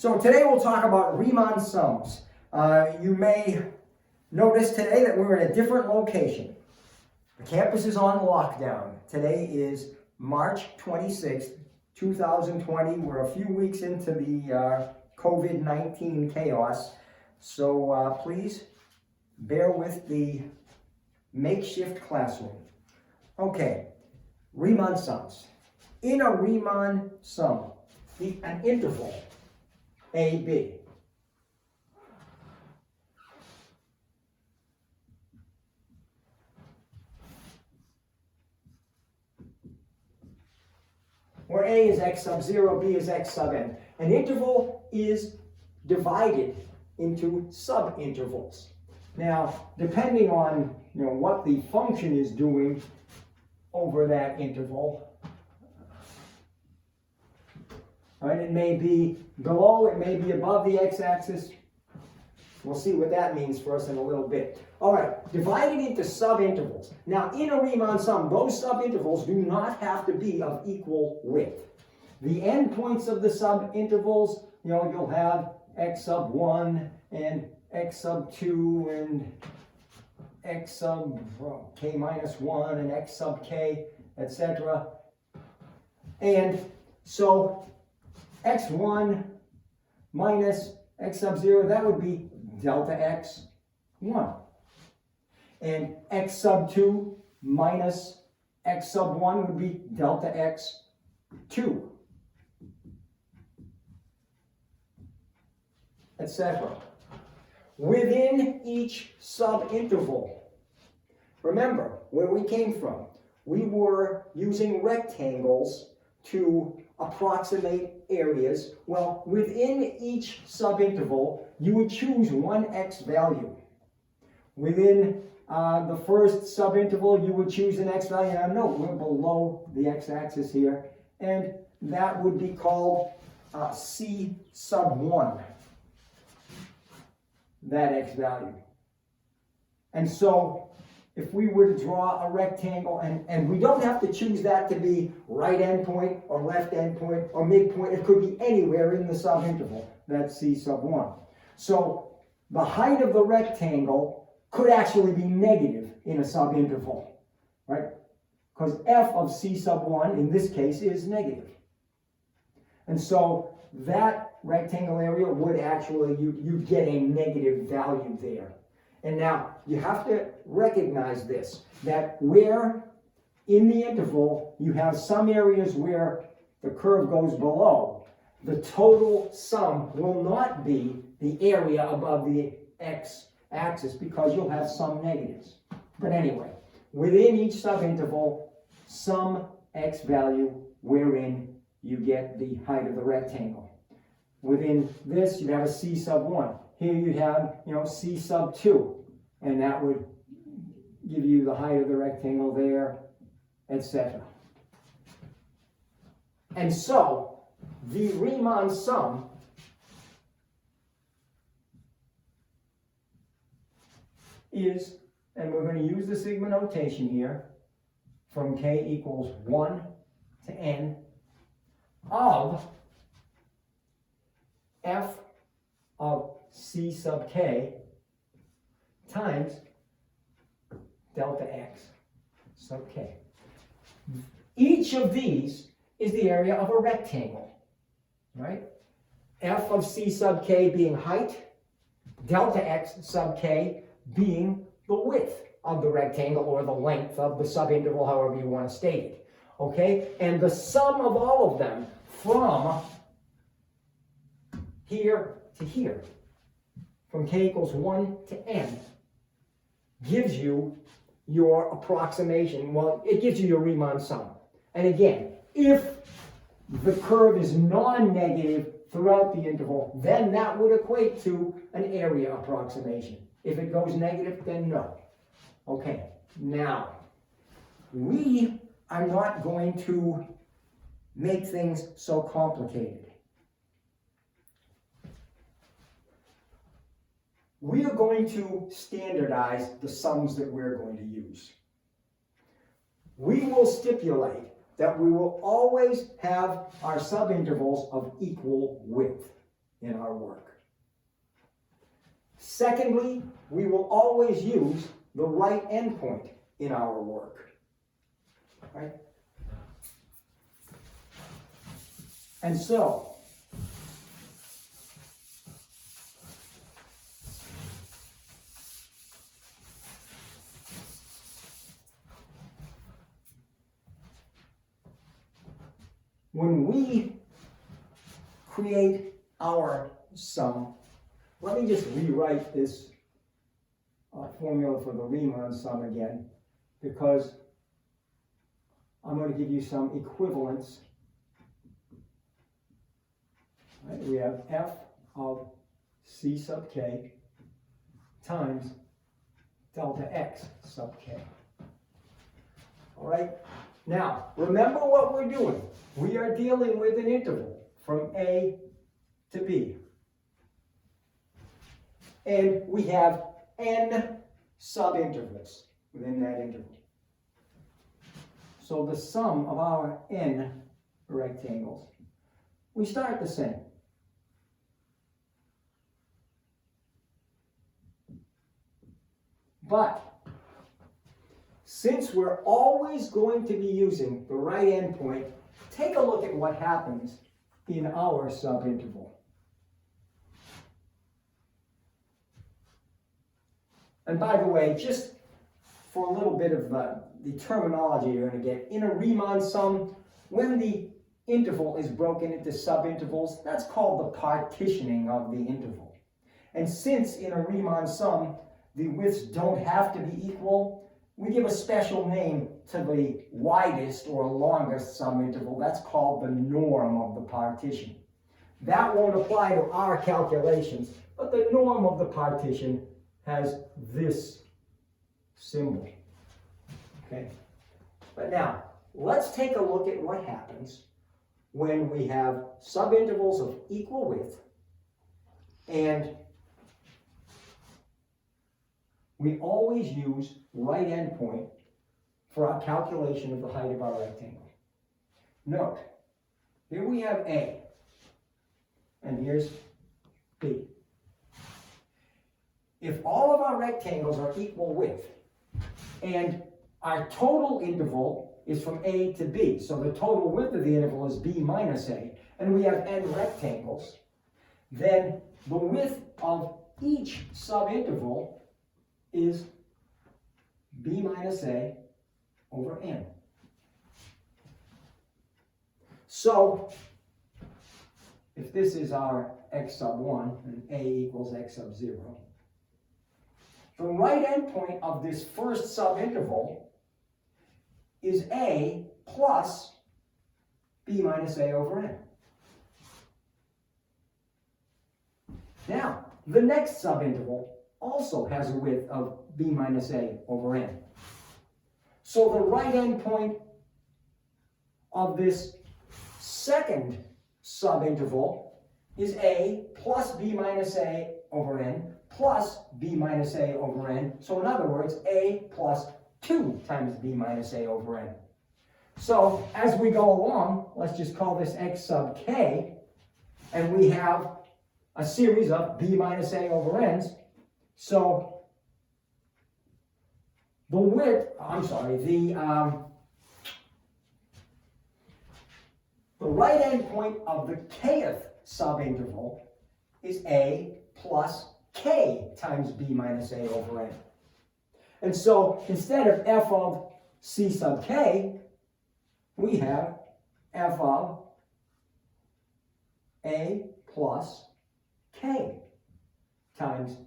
So today we'll talk about Riemann sums. You may notice today that we're in a different location. The campus is on lockdown. Today is March 26th, 2020. We're a few weeks into the COVID-19 chaos. So please bear with the makeshift classroom. Okay, Riemann sums. In a Riemann sum, an interval AB where A is x sub 0, B is x sub n. An interval is divided into subintervals. Now, depending on what the function is doing over that interval, right, it may be below, it may be above the x-axis. We'll see what that means for us in a little bit. All right, divided into subintervals. Now, in a Riemann sum, those subintervals do not have to be of equal width. The endpoints of the subintervals, you'll have x sub 1 and x sub 2 and x sub k minus 1 and x sub k, etc. And so x1 minus x sub 0, that would be delta x1. And x sub 2 minus x sub 1 would be delta x2, etc. Within each subinterval, remember where we came from. We were using rectangles to approximate areas. Well, within each subinterval, you would choose one x value. Within the first subinterval, you would choose an x value. Now, note, we're below the x-axis here, and that would be called c sub 1, that x value. And so, if we were to draw a rectangle, and we don't have to choose that to be right endpoint or left endpoint or midpoint, it could be anywhere in the subinterval, that's c sub 1. So the height of the rectangle could actually be negative in a subinterval, right? Because f of c sub 1 in this case is negative. And so that rectangle area would actually, you'd get a negative value there. And now, you have to recognize this, that where in the interval you have some areas where the curve goes below, the total sum will not be the area above the x-axis because you'll have some negatives. But anyway, within each subinterval, some x value wherein you get the height of the rectangle. Within this, you have a c sub 1. Here you have, c sub 2, and that would give you the height of the rectangle there, etc. And so, the Riemann sum is, and we're going to use the sigma notation here, from k equals 1 to n, of f of c sub k times delta x sub k. Each of these is the area of a rectangle, right? F of c sub k being height, delta x sub k being the width of the rectangle or the length of the subinterval, however you want to state it, okay? And the sum of all of them from here to here, from k equals 1 to n, gives you your approximation. Well, it gives you your Riemann sum. And again, if the curve is non-negative throughout the interval, then that would equate to an area approximation. If it goes negative, then no. Okay, now, we are not going to make things so complicated. We are going to standardize the sums that we're going to use. We will stipulate that we will always have our subintervals of equal width in our work. Secondly, we will always use the right endpoint in our work. Right? And so, when we create our sum, let me just rewrite this formula for the Riemann sum again, because I'm going to give you some equivalents. Right? We have f of c sub k times delta x sub k. All right? Now, remember what we're doing. We are dealing with an interval from A to B. And we have n subintervals within that interval. So the sum of our n rectangles, we start the same. But since we're always going to be using the right endpoint, take a look at what happens in our subinterval. And by the way, just for a little bit of the terminology you're going to get, in a Riemann sum, when the interval is broken into subintervals, that's called the partitioning of the interval. And since in a Riemann sum, the widths don't have to be equal, we give a special name to the widest or longest subinterval. That's called the norm of the partition. That won't apply to our calculations, but the norm of the partition has this symbol. Okay? But now, let's take a look at what happens when we have subintervals of equal width and we always use right endpoint for our calculation of the height of our rectangle. Note, here we have A, and here's B. If all of our rectangles are equal width, and our total interval is from A to B, so the total width of the interval is B minus A, and we have n rectangles, then the width of each subinterval is B minus A over n. So, if this is our x sub 1 and A equals x sub 0, the right endpoint of this first subinterval is A plus B minus A over n. Now, the next subinterval also has a width of B minus A over n. So the right endpoint of this second subinterval is A plus B minus A over n plus B minus A over n. So in other words, A plus 2 times B minus A over n. So as we go along, let's just call this x sub k, and we have a series of B minus A over n's. So the width, the right endpoint of the kth subinterval is A plus k times B minus A over n. And so instead of f of c sub k, we have f of A plus k times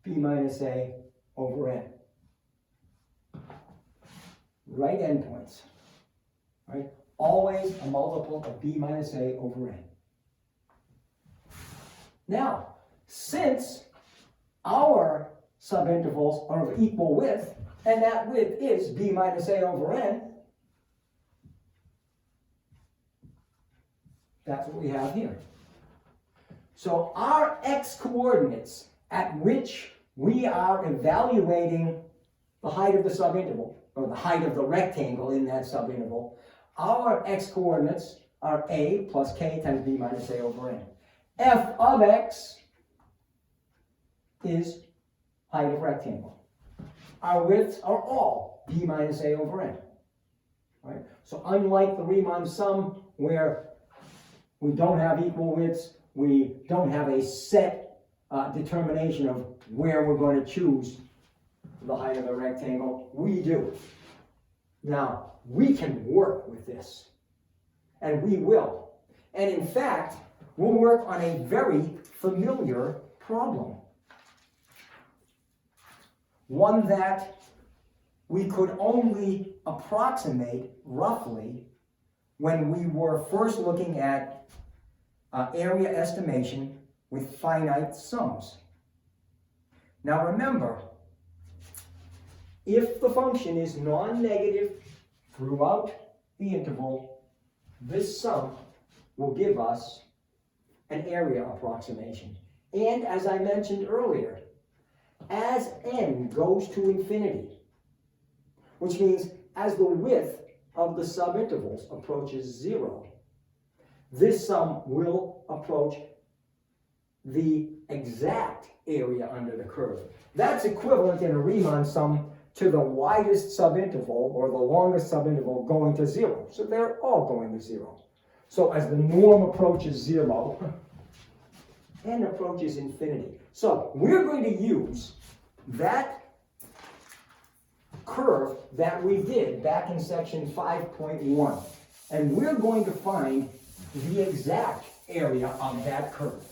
B minus A over n. Right endpoints, right? Always a multiple of B minus A over n. Now, since our subintervals are of equal width, and that width is B minus A over n, that's what we have here. So our x-coordinates at which we are evaluating the height of the subinterval, or the height of the rectangle in that subinterval, our x-coordinates are A plus k times B minus A over n. f of x is height of rectangle. Our widths are all b minus a over n. Right? So unlike the Riemann sum, where we don't have equal widths, we don't have a set determination of where we're going to choose the height of the rectangle, we do. Now, we can work with this, and we will. And in fact, we'll work on a very familiar problem. One that we could only approximate roughly when we were first looking at area estimation with finite sums. Now remember, if the function is non-negative throughout the interval, this sum will give us an area approximation. And as I mentioned earlier, as n goes to infinity, which means as the width of the subintervals approaches 0, this sum will approach the exact area under the curve. That's equivalent in a Riemann sum to the widest subinterval or the longest subinterval going to 0. So they're all going to 0. So as the norm approaches 0, n approaches infinity. So we're going to use that curve that we did back in section 5.1, and we're going to find the exact area of that curve.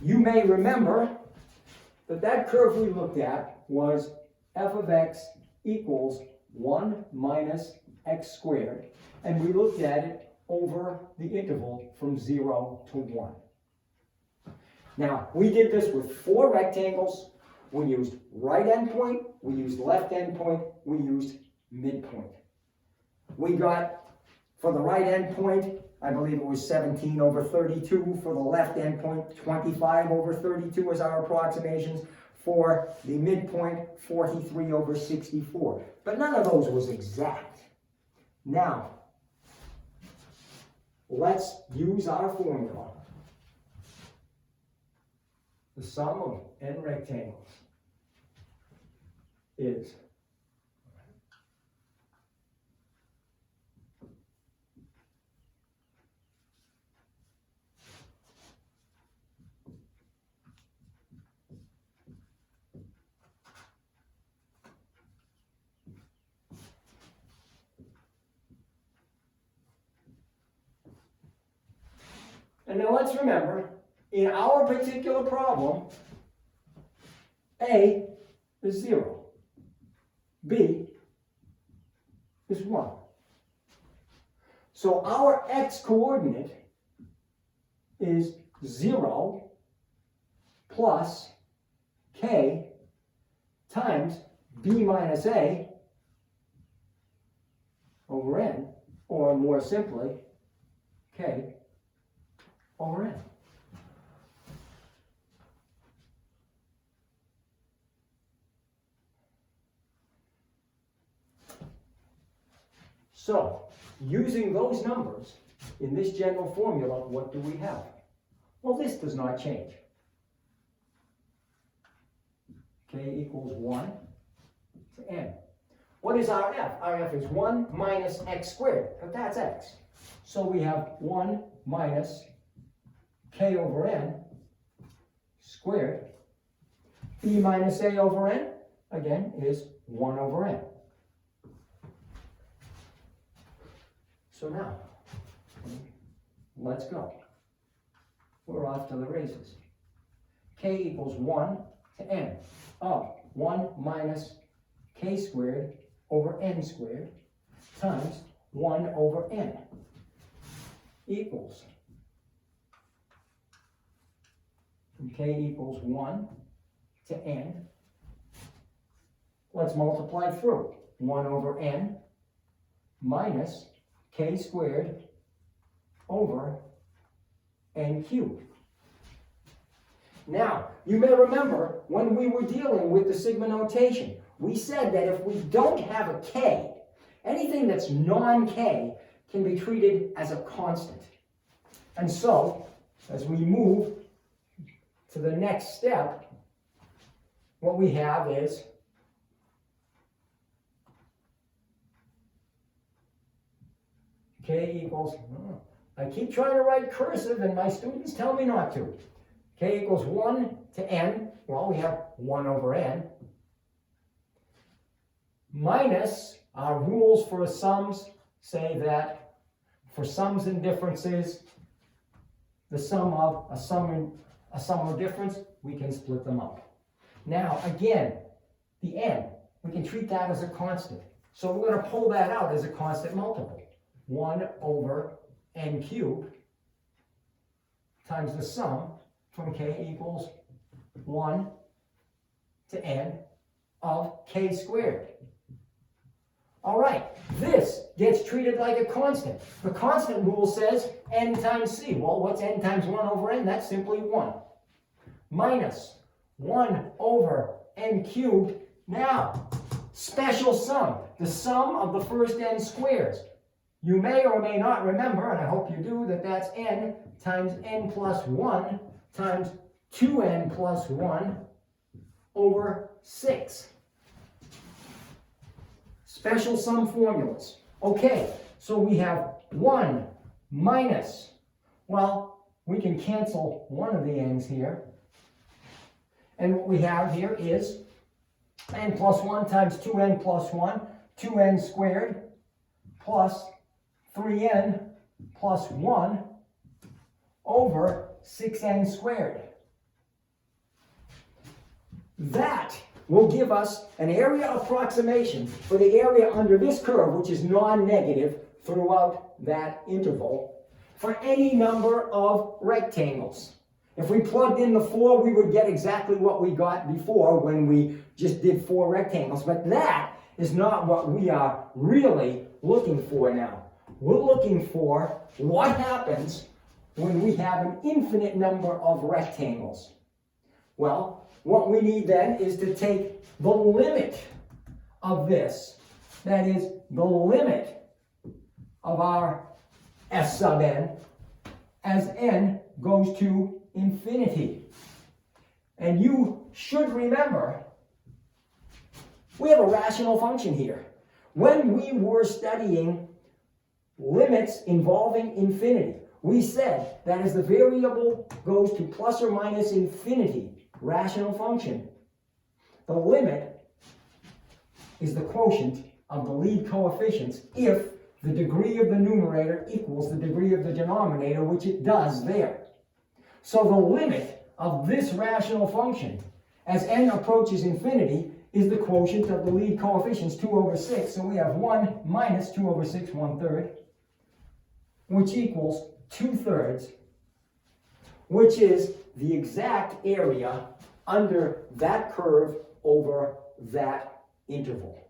You may remember that that curve we looked at was f of x equals 1 minus x squared, and we looked at it over the interval from 0 to 1. Now, we did this with 4 rectangles. We used right endpoint, we used left endpoint, we used midpoint. We got, for the right endpoint, I believe it was 17 over 32. For the left endpoint, 25 over 32 as our approximations. For the midpoint, 43 over 64. But none of those was exact. Now, let's use our formula. The sum of n rectangles is and now let's remember, in our particular problem, A is 0. B is 1. So our x coordinate is 0 plus k times b minus a over n, or more simply, k over n. So, using those numbers in this general formula, what do we have? Well, this does not change. K equals 1 to n. What is our f? Our f is 1 minus x squared, but that's x. So we have 1 minus k over n squared. B minus a over n, again, is 1 over n. So now, let's go. We're off to the races. K equals 1 to n of 1 minus k squared over n squared times 1 over n equals, from k equals 1 to n, let's multiply through 1 over n minus k squared over n cubed. Now, you may remember when we were dealing with the sigma notation, we said that if we don't have a k, anything that's non-k can be treated as a constant. And so, as we move to the next step, what we have is k equals, I keep trying to write cursive and my students tell me not to. K equals 1 to n, well, we have 1 over n, minus our rules for sums say that for sums and differences, the sum of a sum or difference, we can split them up. Now, again, the n, we can treat that as a constant. So we're going to pull that out as a constant multiple. 1 over n cubed times the sum from k equals 1 to n of k squared. All right, this gets treated like a constant. The constant rule says n times c. Well, what's n times 1 over n? That's simply 1. Minus 1 over n cubed. Now, special sum. The sum of the first n squares. You may or may not remember, and I hope you do, that that's n times n plus 1 times 2n plus 1 over 6. Special sum formulas. Okay, so we have 1 minus, well, we can cancel one of the n's here. And what we have here is n plus 1 times 2n plus 1, 2n squared, plus 3n plus 1 over 6n squared. That will give us an area approximation for the area under this curve, which is non-negative throughout that interval, for any number of rectangles. If we plugged in the 4, we would get exactly what we got before when we just did 4 rectangles. But that is not what we are really looking for now. We're looking for what happens when we have an infinite number of rectangles. Well, what we need then is to take the limit of this, that is, the limit of our S sub n, as n goes to infinity. And you should remember, we have a rational function here. When we were studying limits involving infinity, we said that as the variable goes to plus or minus infinity, rational function, the limit is the quotient of the lead coefficients if the degree of the numerator equals the degree of the denominator, which it does there. So the limit of this rational function as n approaches infinity is the quotient of the lead coefficients, 2 over 6. So we have 1 minus 2 over 6, 1/3, which equals 2/3, which is the exact area under that curve over that interval.